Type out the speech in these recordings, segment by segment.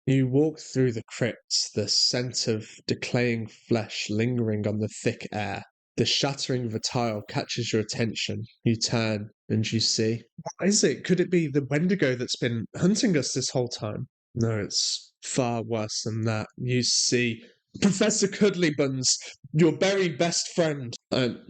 You walk through the crypt, the scent of decaying flesh lingering on the thick air. The shattering of a tile catches your attention. You turn and you see. What is it? Could it be the Wendigo that's been hunting us this whole time? No, it's far worse than that. You see Professor Cuddlybuns, your very best friend.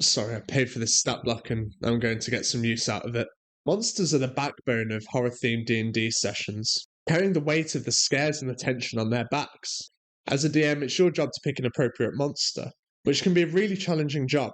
Sorry, I paid for this stat block and I'm going to get some use out of it. Monsters are the backbone of horror-themed D&D sessions, carrying the weight of the scares and the tension on their backs. As a DM, it's your job to pick an appropriate monster, which can be a really challenging job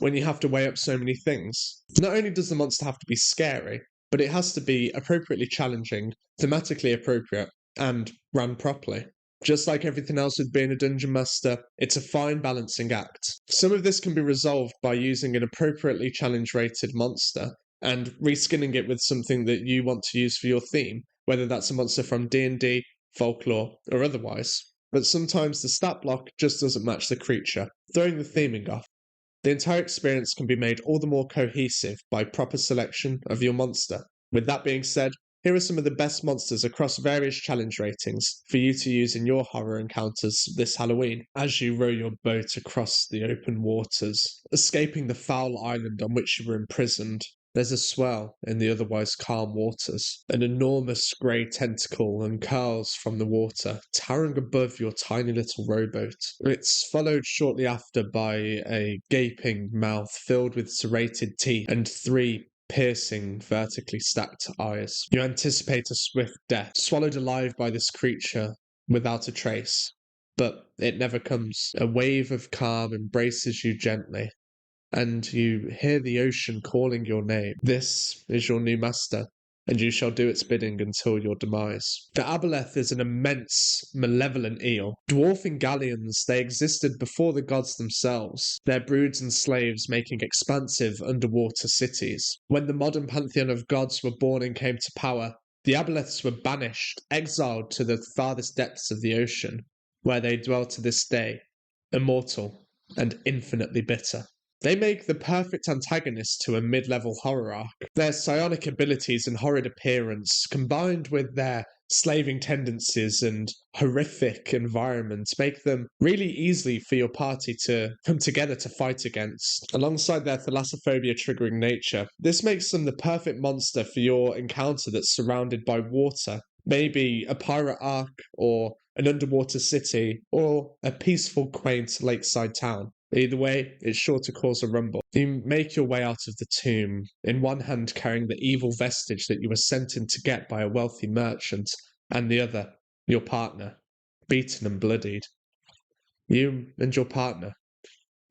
when you have to weigh up so many things. Not only does the monster have to be scary, but it has to be appropriately challenging, thematically appropriate, and run properly. Just like everything else with being a dungeon master, it's a fine balancing act. Some of this can be resolved by using an appropriately challenge rated monster and reskinning it with something that you want to use for your theme, whether that's a monster from D&D, folklore, or otherwise. But sometimes the stat block just doesn't match the creature, throwing the theming off. The entire experience can be made all the more cohesive by proper selection of your monster. With that being said, here are some of the best monsters across various challenge ratings for you to use in your horror encounters this Halloween as you row your boat across the open waters, escaping the foul island on which you were imprisoned. There's a swell in the otherwise calm waters. An enormous grey tentacle uncurls from the water, towering above your tiny little rowboat. It's followed shortly after by a gaping mouth filled with serrated teeth and 3 piercing, vertically stacked eyes. You anticipate a swift death, swallowed alive by this creature without a trace. But it never comes. A wave of calm embraces you gently, and you hear the ocean calling your name. This is your new master, and you shall do its bidding until your demise. The Aboleth is an immense, malevolent eel. Dwarfing galleons, they existed before the gods themselves, their broods and slaves making expansive underwater cities. When the modern pantheon of gods were born and came to power, the Aboleths were banished, exiled to the farthest depths of the ocean, where they dwell to this day, immortal and infinitely bitter. They make the perfect antagonist to a mid-level horror arc. Their psionic abilities and horrid appearance, combined with their slaving tendencies and horrific environments, make them really easy for your party to come together to fight against. Alongside their thalassophobia-triggering nature, this makes them the perfect monster for your encounter that's surrounded by water. Maybe a pirate arc, or an underwater city, or a peaceful, quaint lakeside town. Either way, it's sure to cause a rumble. You make your way out of the tomb, in one hand carrying the evil vestige that you were sent in to get by a wealthy merchant, and the other, your partner, beaten and bloodied. You and your partner.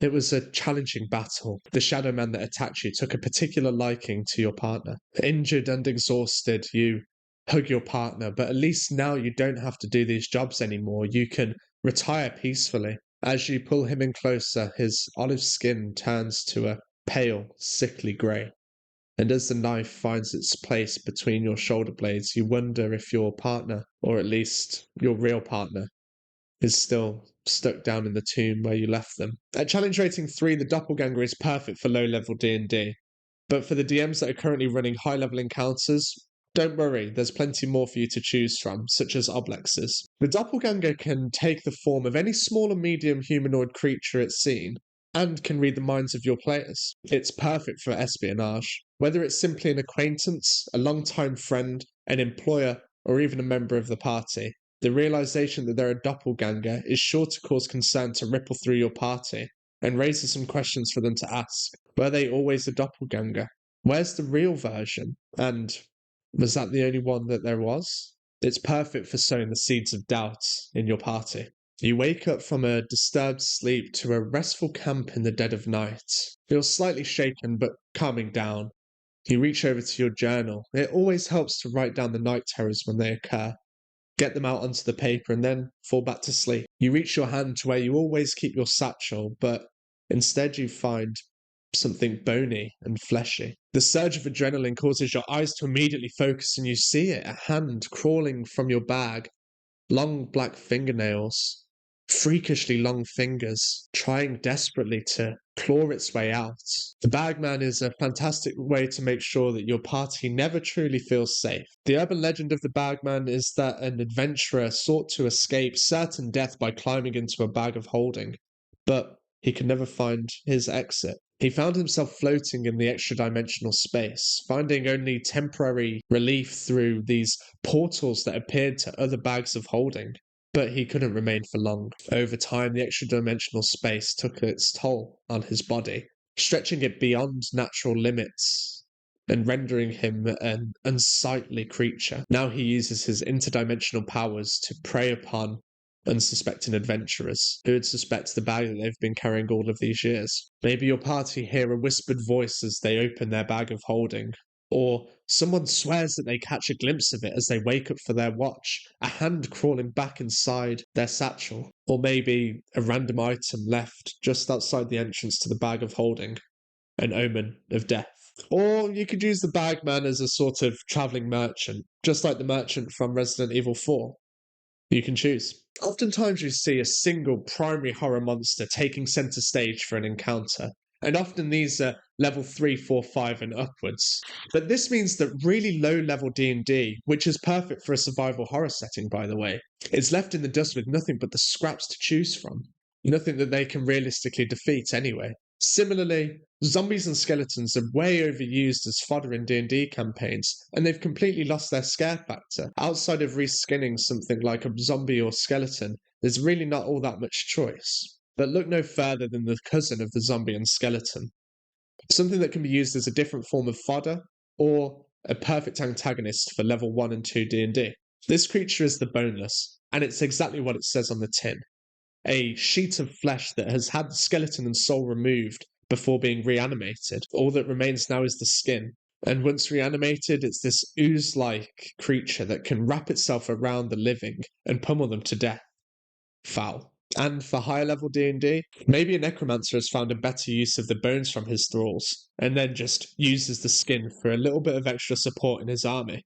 It was a challenging battle. The shadow man that attacked you took a particular liking to your partner. Injured and exhausted, you hug your partner, but at least now you don't have to do these jobs anymore. You can retire peacefully. As you pull him in closer, his olive skin turns to a pale, sickly grey. And as the knife finds its place between your shoulder blades, you wonder if your partner, or at least your real partner, is still stuck down in the tomb where you left them. At challenge rating 3, the Doppelganger is perfect for low-level D&D. But for the DMs that are currently running high-level encounters, don't worry, there's plenty more for you to choose from, such as Oblexes. The Doppelganger can take the form of any small or medium humanoid creature it's seen, and can read the minds of your players. It's perfect for espionage, whether it's simply an acquaintance, a long-time friend, an employer, or even a member of the party. The realization that they're a doppelganger is sure to cause concern to ripple through your party, and raises some questions for them to ask. Were they always a doppelganger? Where's the real version? And was that the only one that there was? It's perfect for sowing the seeds of doubt in your party. You wake up from a disturbed sleep to a restful camp in the dead of night. Feel slightly shaken but calming down. You reach over to your journal. It always helps to write down the night terrors when they occur. Get them out onto the paper and then fall back to sleep. You reach your hand to where you always keep your satchel, but instead you find something bony and fleshy. The surge of adrenaline causes your eyes to immediately focus and you see it, a hand crawling from your bag, long black fingernails, freakishly long fingers, trying desperately to claw its way out. The Bagman is a fantastic way to make sure that your party never truly feels safe. The urban legend of the Bagman is that an adventurer sought to escape certain death by climbing into a bag of holding, but he could never find his exit. He found himself floating in the extra-dimensional space, finding only temporary relief through these portals that appeared to other bags of holding. But he couldn't remain for long. Over time, the extra-dimensional space took its toll on his body, stretching it beyond natural limits and rendering him an unsightly creature. Now he uses his interdimensional powers to prey upon unsuspecting adventurers who would suspect the bag that they've been carrying all of these years. Maybe your party hear a whispered voice as they open their bag of holding, or someone swears that they catch a glimpse of it as they wake up for their watch, a hand crawling back inside their satchel, or maybe a random item left just outside the entrance to the bag of holding, an omen of death. Or you could use the Bagman as a sort of travelling merchant, just like the merchant from Resident Evil 4. You can choose. Oftentimes you see a single primary horror monster taking centre stage for an encounter, and often these are level 3, 4, 5 and upwards. But this means that really low-level D&D, which is perfect for a survival horror setting by the way, is left in the dust with nothing but the scraps to choose from. Nothing that they can realistically defeat anyway. Similarly, zombies and skeletons are way overused as fodder in D&D campaigns, and they've completely lost their scare factor. Outside of reskinning something like a zombie or skeleton, there's really not all that much choice. But look no further than the cousin of the zombie and skeleton. Something that can be used as a different form of fodder, or a perfect antagonist for level 1 and 2 D&D. This creature is the Boneless, and it's exactly what it says on the tin. A sheet of flesh that has had the skeleton and soul removed before being reanimated. All that remains now is the skin. And once reanimated, it's this ooze-like creature that can wrap itself around the living and pummel them to death. Foul. And for higher level D&D, maybe a necromancer has found a better use of the bones from his thralls, and then just uses the skin for a little bit of extra support in his army.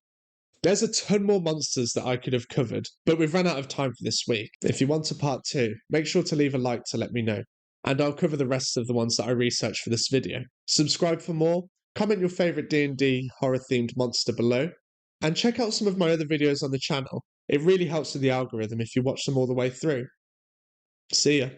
There's a ton more monsters that I could have covered, but we've run out of time for this week. If you want a part 2, make sure to leave a like to let me know, and I'll cover the rest of the ones that I researched for this video. Subscribe for more, comment your favourite D&D horror-themed monster below, and check out some of my other videos on the channel. It really helps with the algorithm if you watch them all the way through. See ya.